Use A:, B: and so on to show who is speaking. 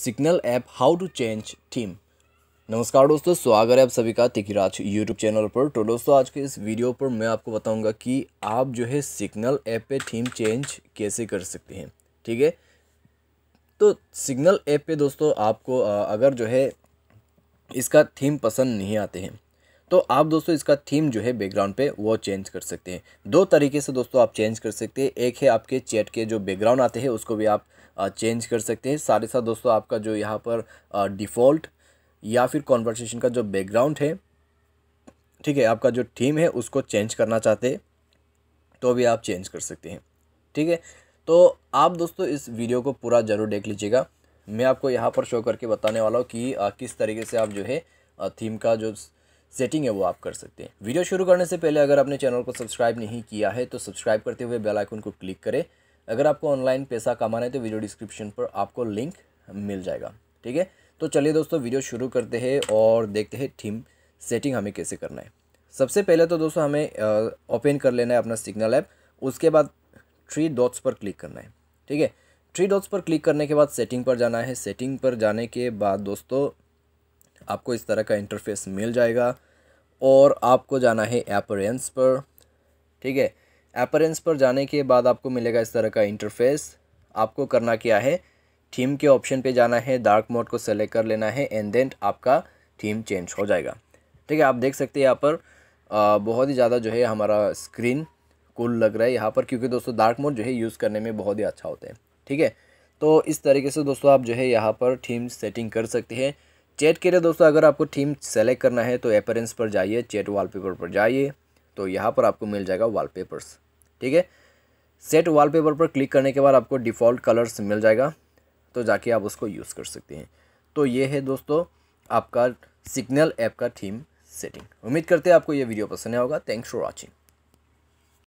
A: Signal app how to change theme. नमस्कार दोस्तों, स्वागत है आप सभी का तिकिराज यूट्यूब चैनल पर। तो दोस्तों आज के इस वीडियो पर मैं आपको बताऊंगा कि आप जो है सिग्नल ऐप पे थीम चेंज कैसे कर सकते हैं। ठीक है, तो सिग्नल ऐप पे दोस्तों आपको अगर जो है इसका थीम पसंद नहीं आते हैं तो आप दोस्तों इसका थीम जो है बैकग्राउंड पे वो चेंज कर सकते हैं। दो तरीके से दोस्तों आप चेंज कर सकते हैं। एक है आपके चैट के जो बैकग्राउंड आते हैं उसको भी आप चेंज कर सकते हैं। साथ ही साथ दोस्तों आपका जो यहाँ पर डिफ़ॉल्ट या फिर कॉन्वर्सेशन का जो बैकग्राउंड है, ठीक है, आपका जो थीम है उसको चेंज करना चाहते हैं तो भी आप चेंज कर सकते हैं। ठीक है, तो आप दोस्तों इस वीडियो को पूरा ज़रूर देख लीजिएगा। मैं आपको यहाँ पर शो करके बताने वाला हूँ कि किस तरीके से आप जो है थीम का जो सेटिंग है वो आप कर सकते हैं। वीडियो शुरू करने से पहले अगर आपने चैनल को सब्सक्राइब नहीं किया है तो सब्सक्राइब करते हुए बेल आइकन को क्लिक करें। अगर आपको ऑनलाइन पैसा कमाना है तो वीडियो डिस्क्रिप्शन पर आपको लिंक मिल जाएगा। ठीक है, तो चलिए दोस्तों वीडियो शुरू करते हैं और देखते हैं थीम सेटिंग हमें कैसे करना है। सबसे पहले तो दोस्तों हमें ओपन कर लेना है अपना सिग्नल ऐप। उसके बाद थ्री डॉट्स पर क्लिक करना है। ठीक है, थ्री डॉट्स पर क्लिक करने के बाद सेटिंग पर जाना है। सेटिंग पर जाने के बाद दोस्तों आपको इस तरह का इंटरफेस मिल जाएगा और आपको जाना है अपीयरेंस पर। ठीक है, अपीयरेंस पर जाने के बाद आपको मिलेगा इस तरह का इंटरफेस। आपको करना क्या है, थीम के ऑप्शन पे जाना है, डार्क मोड को सेलेक्ट कर लेना है एंड देन आपका थीम चेंज हो जाएगा। ठीक है, आप देख सकते हैं यहाँ पर बहुत ही ज़्यादा जो है हमारा स्क्रीन कूल लग रहा है यहाँ पर, क्योंकि दोस्तों डार्क मोड जो है यूज़ करने में बहुत ही अच्छा होता है। ठीक है, तो इस तरीके से दोस्तों आप जो है यहाँ पर थीम सेटिंग कर सकते हैं। चैट के लिए दोस्तों अगर आपको थीम सेलेक्ट करना है तो अपीयरेंस पर जाइए, चैट वॉलपेपर पर जाइए, तो यहाँ पर आपको मिल जाएगा वॉलपेपर्स। ठीक है, सेट वॉलपेपर पर क्लिक करने के बाद आपको डिफ़ॉल्ट कलर्स मिल जाएगा, तो जाके आप उसको यूज़ कर सकते हैं। तो ये है दोस्तों आपका सिग्नल ऐप का थीम सेटिंग। उम्मीद करते हैं आपको ये वीडियो पसंद आया होगा। Thanks for watching.